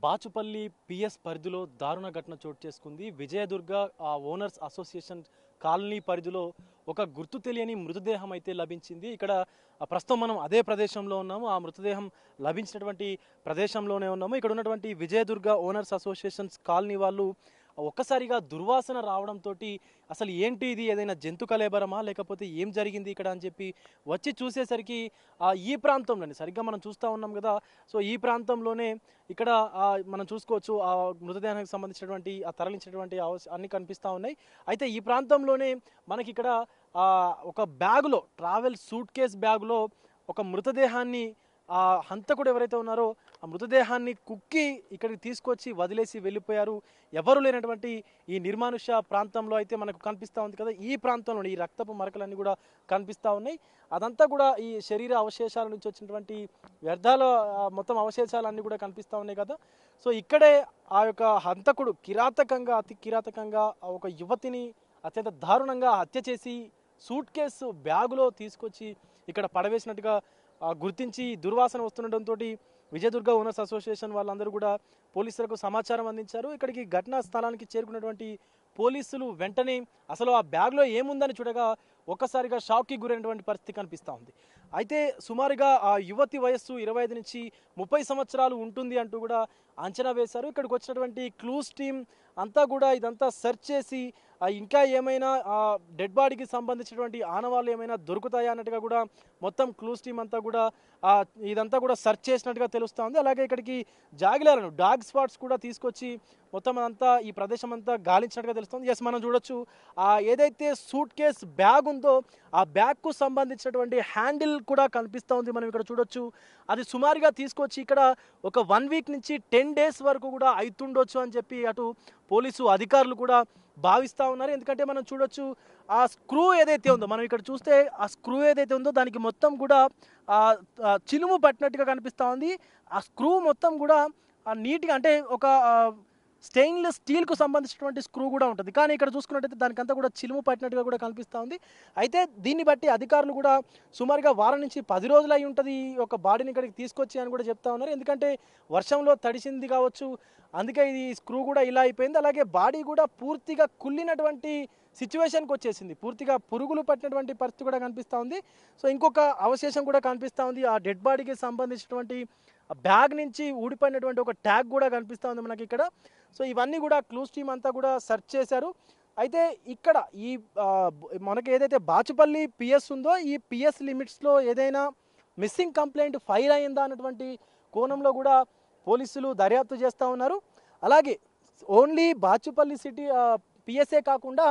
Bachupally PS పరిధిలో దారుణ ఘటన చోటు చేసుకుంది. విజయదుర్గ ఓనర్స్ అసోసియేషన్ కాలనీ పరిధిలో ఒక గుర్తు తెలియని మృతదేహం అయితే లభించింది. ఇక్కడ ప్రస్తుతం మనం అదే ప్రదేశంలో ఉన్నాము. ఆ మృతదేహం లభించినటువంటి ప్రదేశంలోనే ఉన్నాము. ఇక్కడ ఉన్నటువంటి విజయదుర్గ ఓనర్స్ అసోసియేషన్స్ కాలనీ వాళ్ళు ఒక్కసారిగా దుర్వాసన రావడంతో అసలు ఏంటి ఇది, ఏదైనా జంతు కలేబరమా లేకపోతే ఏం జరిగింది ఇక్కడ అని చెప్పి వచ్చి చూసేసరికి ఈ ప్రాంతంలోనే సరిగ్గా మనం చూస్తూ ఉన్నాం కదా. సో ఈ ప్రాంతంలోనే ఇక్కడ మనం చూసుకోవచ్చు ఆ మృతదేహానికి సంబంధించినటువంటి తరలించినటువంటి అన్ని కనిపిస్తూ ఉన్నాయి. అయితే ఈ ప్రాంతంలోనే మనకి ఇక్కడ ఒక బ్యాగులో ట్రావెల్ సూట్ కేస్ బ్యాగులో ఒక మృతదేహాన్ని హంతకుడు ఎవరైతే ఉన్నారో ఆ మృతదేహాన్ని కుక్కి ఇక్కడికి తీసుకొచ్చి వదిలేసి వెళ్ళిపోయారు. ఎవరు లేనటువంటి ఈ నిర్మానుష్య ప్రాంతంలో అయితే మనకు కనిపిస్తూ ఉంది కదా. ఈ ప్రాంతంలో ఈ రక్తపు మరకలన్నీ కూడా కనిపిస్తూ ఉన్నాయి. అదంతా కూడా ఈ శరీర అవశేషాల నుంచి వచ్చినటువంటి వ్యర్థాల మొత్తం అవశేషాలన్నీ కూడా కనిపిస్తూ ఉన్నాయి కదా. సో ఇక్కడే ఆ యొక్క హంతకుడు అతి కిరాతకంగా ఒక యువతిని అత్యంత దారుణంగా హత్య చేసి సూట్ కేసు బ్యాగులో తీసుకొచ్చి ఇక్కడ పడవేసినట్టుగా గుర్తించి దుర్వాసన వస్తుండటంతో విజయదుర్గ ఓనర్స్ అసోసియేషన్ వాళ్ళందరూ కూడా పోలీసులకు సమాచారం అందించారు. ఇక్కడికి ఘటనా స్థలానికి చేరుకున్నటువంటి పోలీసులు వెంటనే అసలు ఆ బ్యాగ్లో ఏముందని చూడగా ఒక్కసారిగా షాక్కి గురైనటువంటి పరిస్థితి కనిపిస్తూ ఉంది. అయితే సుమారుగా ఆ యువతి వయస్సు 25 నుంచి 30 సంవత్సరాలు ఉంటుంది అంటూ కూడా అంచనా వేశారు. ఇక్కడికి వచ్చినటువంటి క్లూస్ టీం అంతా కూడా ఇదంతా సెర్చ్ చేసి ఇంకా ఏమైనా డెడ్ బాడీకి సంబంధించినటువంటి ఆనవాళ్ళు ఏమైనా దొరుకుతాయా అన్నట్టుగా కూడా మొత్తం క్లూస్ టీం అంతా కూడా ఇదంతా కూడా సెర్చ్ చేసినట్టుగా తెలుస్తూ ఉంది. అలాగే ఇక్కడికి జాగిలాలను డాగ్ స్పాట్స్ కూడా తీసుకొచ్చి మొత్తం అంతా ఈ ప్రదేశం అంతా గాలించినట్టుగా తెలుస్తుంది. ఎస్, మనం చూడొచ్చు ఏదైతే సూట్ కేస్ బ్యాగ్ ఉందో ఆ బ్యాగ్కు సంబంధించినటువంటి హ్యాండిల్ కూడా కనిపిస్తూ ఉంది. మనం ఇక్కడ చూడొచ్చు అది సుమారుగా తీసుకొచ్చి ఇక్కడ ఒక 1 వీక్ నుంచి 10 డేస్ వరకు కూడా అవుతుండొచ్చు అని చెప్పి అటు పోలీసు అధికారులు కూడా భావిస్తూ ఉన్నారు. ఎందుకంటే మనం చూడొచ్చు ఆ స్క్రూ ఏదైతే ఉందో, మనం ఇక్కడ చూస్తే ఆ స్క్రూ ఏదైతే ఉందో దానికి మొత్తం కూడా చిలుము పట్టినట్టుగా కనిపిస్తూ ఉంది. ఆ స్క్రూ మొత్తం కూడా నీట్గా అంటే ఒక స్టెయిన్లెస్ స్టీల్కు సంబంధించినటువంటి స్క్రూ కూడా ఉంటుంది. కానీ ఇక్కడ చూసుకున్నట్టయితే దానికంతా కూడా చిలుము పట్టినట్టుగా కూడా కనిపిస్తూ ఉంది. అయితే దీన్ని బట్టి అధికారులు కూడా సుమారుగా వారం నుంచి 10 రోజులు అయి ఉంటుంది ఈ యొక్క బాడీని ఇక్కడికి తీసుకొచ్చి అని కూడా చెప్తా ఉన్నారు. ఎందుకంటే వర్షంలో తడిసింది కావచ్చు, అందుకే ఇది స్క్రూ కూడా ఇలా అయిపోయింది. అలాగే బాడీ కూడా పూర్తిగా కుళ్ళినటువంటి సిచ్యువేషన్కి వచ్చేసింది, పూర్తిగా పురుగులు పట్టినటువంటి పరిస్థితి కూడా కనిపిస్తూ ఉంది. సో ఇంకొక అవశేషం కూడా కనిపిస్తూ ఉంది. ఆ డెడ్ బాడీకి సంబంధించినటువంటి బ్యాగ్ నుంచి ఊడిపోయినటువంటి ఒక ట్యాగ్ కూడా కనిపిస్తూ ఉంది మనకి ఇక్కడ. సో ఇవన్నీ కూడా క్లూస్ టీమ్ అంతా కూడా సెర్చ్ చేశారు. అయితే ఇక్కడ ఈ మనకి ఏదైతే బాచుపల్లి పిఎస్ ఉందో ఈ పిఎస్ లిమిట్స్లో ఏదైనా మిస్సింగ్ కంప్లైంట్ ఫైల్ అయిందా అన్నటువంటి కోణంలో కూడా పోలీసులు దర్యాప్తు చేస్తూ ఉన్నారు. అలాగే ఓన్లీ బాచుపల్లి సిటీ పిఎస్ఏ కాకుండా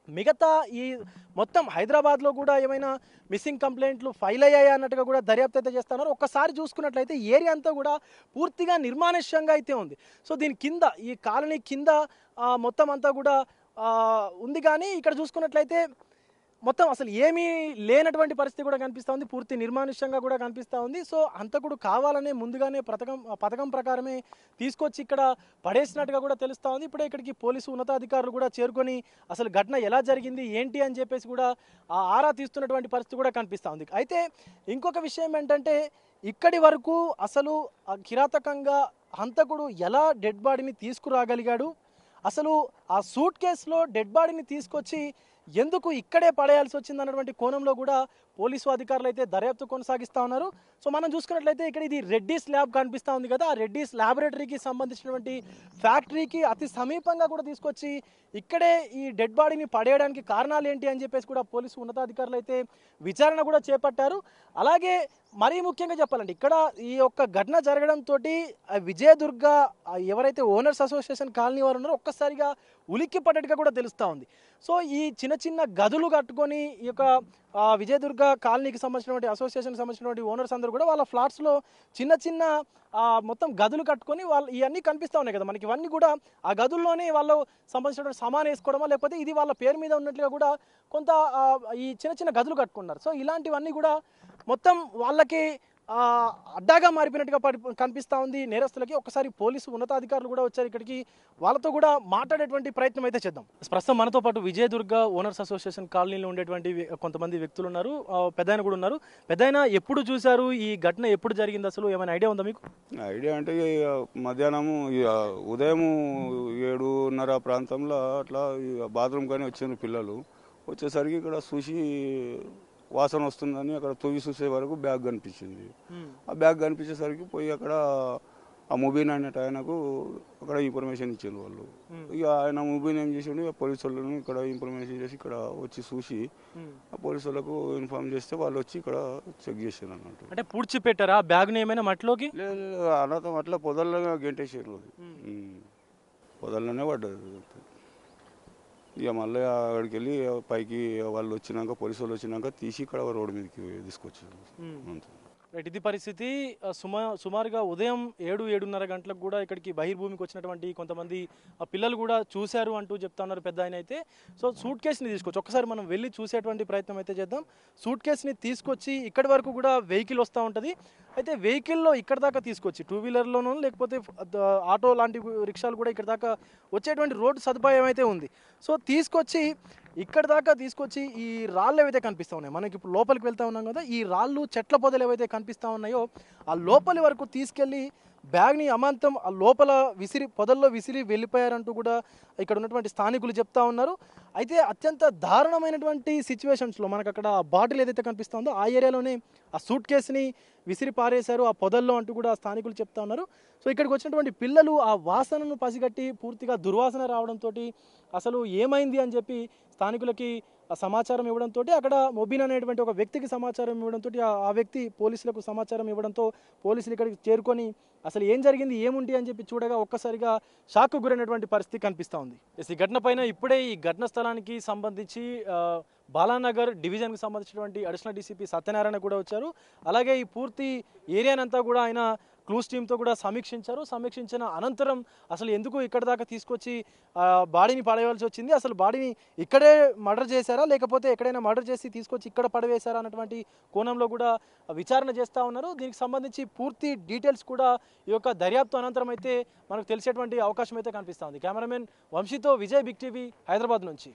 మిగతా ఈ మొత్తం హైదరాబాద్లో కూడా ఏమైనా మిస్సింగ్ కంప్లైంట్లు ఫైల్ అయ్యాయా అన్నట్టుగా కూడా దర్యాప్తు అయితే చేస్తున్నారు. ఒక్కసారి చూసుకున్నట్లయితే ఏరియా అంతా కూడా పూర్తిగా నిర్మానుష్యంగా అయితే ఉంది. సో దీని కింద ఈ కాలనీ కింద మొత్తం అంతా కూడా ఉంది. కానీ ఇక్కడ చూసుకున్నట్లయితే మొత్తం అసలు ఏమీ లేనటువంటి పరిస్థితి కూడా కనిపిస్తూ ఉంది, పూర్తి నిర్మానుష్యంగా కూడా కనిపిస్తూ ఉంది. సో హంతకుడు కావాలనే ముందుగానే పథకం ప్రకారమే తీసుకొచ్చి ఇక్కడ పడేసినట్టుగా కూడా తెలుస్తూ ఉంది. ఇప్పుడే ఇక్కడికి పోలీసు ఉన్నతాధికారులు కూడా చేరుకొని అసలు ఘటన ఎలా జరిగింది ఏంటి అని చెప్పేసి కూడా ఆరా తీస్తున్నటువంటి పరిస్థితి కూడా కనిపిస్తూ ఉంది. అయితే ఇంకొక విషయం ఏంటంటే ఇక్కడి వరకు అసలు కిరాతకంగా హంతకుడు ఎలా డెడ్ బాడీని తీసుకురాగలిగాడు, అసలు ఆ సూట్ కేసులో డెడ్ బాడీని తీసుకొచ్చి ఎందుకు ఇక్కడే పడేయాల్సి వచ్చింది అన్నటువంటి కోణంలో కూడా పోలీసు అధికారులు అయితే దర్యాప్తు కొనసాగిస్తూ ఉన్నారు. సో మనం చూసుకున్నట్లయితే ఇక్కడ ఇది రెడ్డీస్ ల్యాబ్ కనిపిస్తూ ఉంది కదా, ఆ రెడ్డీస్ ల్యాబొరేటరీకి సంబంధించినటువంటి ఫ్యాక్టరీకి అతి సమీపంగా కూడా తీసుకొచ్చి ఇక్కడే ఈ డెడ్ బాడీని పడేయడానికి కారణాలు ఏంటి అని చెప్పేసి కూడా పోలీసు ఉన్నతాధికారులు అయితే విచారణ కూడా చేపట్టారు. అలాగే మరీ ముఖ్యంగా చెప్పాలంటే ఇక్కడ ఈ యొక్క ఘటన జరగడంతో విజయదుర్గ ఎవరైతే ఓనర్స్ అసోసియేషన్ కాలనీ వారు ఉన్నారో ఒక్కసారిగా ఉలిక్కి పడ్డట్టుగా కూడా తెలుస్తూ ఉంది. సో ఈ చిన్న గదులు కట్టుకొని ఈ యొక్క విజయదుర్గ కాలనీకి సంబంధించినటువంటి అసోసియేషన్కి సంబంధించినటువంటి ఓనర్స్ అందరూ కూడా వాళ్ళ ఫ్లాట్స్లో చిన్న మొత్తం గదులు కట్టుకొని వాళ్ళు ఇవన్నీ కనిపిస్తూ ఉన్నాయి కదా మనకి. ఇవన్నీ కూడా ఆ గదుల్లోనే వాళ్ళు సంబంధించినటువంటి సామాన్ వేసుకోవడమా లేకపోతే ఇది వాళ్ళ పేరు మీద ఉన్నట్లుగా కూడా కొంత ఈ చిన్న గదులు కట్టుకున్నారు. సో ఇలాంటివన్నీ కూడా మొత్తం వాళ్ళకి అడ్డాగా మారిపోయినట్టుగా కనిపిస్తూ ఉంది నేరస్తులకి. ఒకసారి పోలీసు ఉన్నతాధికారులు కూడా వచ్చారు ఇక్కడికి, వాళ్ళతో కూడా మాట్లాడేటువంటి ప్రయత్నం అయితే చేద్దాం. ప్రస్తుతం మనతో పాటు విజయదుర్గ ఓనర్స్ అసోసియేషన్ కాలనీలో ఉండేటువంటి కొంతమంది వ్యక్తులు ఉన్నారు, పెద్దాయన కూడా ఉన్నారు. పెద్దాయన ఎప్పుడు చూశారు ఈ ఘటన, ఎప్పుడు జరిగింది, అసలు ఏమైనా ఐడియా ఉందా మీకు? ఐడియా అంటే మధ్యాహ్నము ఉదయం 7:30 ప్రాంతంలో అట్లా బాత్రూమ్ కానీ వచ్చిన పిల్లలు వచ్చేసరికి ఇక్కడ చూసి వాసన వస్తుందని అక్కడ తొవ్వి చూసే వరకు బ్యాగ్ కనిపించింది. ఆ బ్యాగ్ కనిపించేసరికి పోయి అక్కడ ఆ ముబీన్ అనేట ఆయనకు అక్కడ ఇన్ఫర్మేషన్ ఇచ్చింది వాళ్ళు. ఇక ఆయన ముబీన్ ఏం చేసిండు, పోలీసు వాళ్ళను ఇక్కడ ఇన్ఫర్మేషన్ చేసి ఇక్కడ వచ్చి చూసి ఆ పోలీసు వాళ్ళకు ఇన్ఫార్మ్ చేస్తే వాళ్ళు వచ్చి ఇక్కడ చెక్ చేశారు అన్నట్టు. అంటే పూడ్చి పెట్టారా బ్యాగ్ని ఏమైనా మట్టిలోకి? లేదు, అన్నతో అట్లా పొదల్లో గెంటేసారు, పొదల్లోనే పడ్డది. ఇక మళ్ళీ అక్కడికి వెళ్ళి పైకి వాళ్ళు వచ్చినాక, పోలీసు వాళ్ళు వచ్చినాక తీసి ఇక్కడ రోడ్డు మీదకి తీసుకొచ్చారు అంతే. రైట్, ఇది పరిస్థితి. సుమారుగా ఉదయం 7-7:30 గంటలకు కూడా ఇక్కడికి బహిర్భూమికి వచ్చినటువంటి కొంతమంది పిల్లలు కూడా చూశారు అంటూ చెప్తా ఉన్నారు పెద్ద ఆయన అయితే. సో సూట్ కేసుని తీసుకొచ్చి ఒకసారి మనం వెళ్ళి చూసేటువంటి ప్రయత్నం అయితే చేద్దాం. సూట్ కేసుని తీసుకొచ్చి ఇక్కడి వరకు కూడా వెహికల్ వస్తూ ఉంటుంది. అయితే వెహికల్లో ఇక్కడ దాకా తీసుకొచ్చి, టూ వీలర్లోనూ లేకపోతే ఆటో లాంటి రిక్షాలు కూడా ఇక్కడ దాకా వచ్చేటువంటి రోడ్డు సదుపాయం అయితే ఉంది. సో తీసుకొచ్చి ఇక్కడ దాకా తీసుకొచ్చి ఈ రాళ్ళు ఏవైతే కనిపిస్తూ ఉన్నాయో, మనకి ఇప్పుడు లోపలికి వెళ్తా ఉన్నాం కదా, ఈ రాళ్ళు చెట్ల పొదలు ఏవైతే కనిపిస్తూ ఉన్నాయో ఆ లోపలి వరకు తీసుకెళ్ళి బ్యాగ్ని అమాంతం ఆ లోపల పొదల్లో విసిరి వెళ్ళిపోయారంటూ కూడా ఇక్కడ ఉన్నటువంటి స్థానికులు చెప్తా ఉన్నారు. అయితే అత్యంత దారుణమైనటువంటి సిచ్యువేషన్స్లో మనకు అక్కడ ఆ బాటిల్ ఏదైతే కనిపిస్తుందో ఆ ఏరియాలోనే ఆ సూట్ కేసుని విసిరి పారేశారు ఆ పొదల్లో అంటూ కూడా స్థానికులు చెప్తా ఉన్నారు. సో ఇక్కడికి వచ్చినటువంటి పిల్లలు ఆ వాసనను పసిగట్టి పూర్తిగా దుర్వాసన రావడంతో అసలు ఏమైంది అని చెప్పి స్థానికులకి సమాచారం ఇవ్వడంతో, అక్కడ మొబీన్ అనేటువంటి ఒక వ్యక్తికి సమాచారం ఇవ్వడంతో ఆ వ్యక్తి పోలీసులకు సమాచారం ఇవ్వడంతో పోలీసులు ఇక్కడికి చేరుకొని అసలు ఏం జరిగింది, ఏముంటి అని చెప్పి చూడగా ఒక్కసారిగా షాక్కు గురైనటువంటి పరిస్థితి కనిపిస్తూ ఉంది. ఈ ఘటన పైన ఇప్పుడే ఈ ఘటన స్థలానికి సంబంధించి బాలానగర్ డివిజన్కి సంబంధించినటువంటి అడిషనల్ డీసీపీ సత్యనారాయణ కూడా వచ్చారు. అలాగే ఈ పూర్తి ఏరియానంతా కూడా ఆయన క్లూస్ టీంతో కూడా సమీక్షించిన అనంతరం అసలు ఎందుకు ఇక్కడ దాకా తీసుకొచ్చి బాడీని పడేయాల్సి వచ్చింది, అసలు బాడీని ఇక్కడే మర్డర్ చేశారా లేకపోతే ఎక్కడైనా మర్డర్ చేసి తీసుకొచ్చి ఇక్కడ పడవేశారా అన్నటువంటి కోణంలో కూడా విచారణ చేస్తూ ఉన్నారు. దీనికి సంబంధించి పూర్తి డీటెయిల్స్ కూడా ఈ యొక్క దర్యాప్తు అనంతరం అయితే మనకు తెలిసేటువంటి అవకాశం అయితే కనిపిస్తూ ఉంది. కెమెరామెన్ వంశీతో విజయ్, బిగ్ టీవీ, హైదరాబాద్ నుంచి.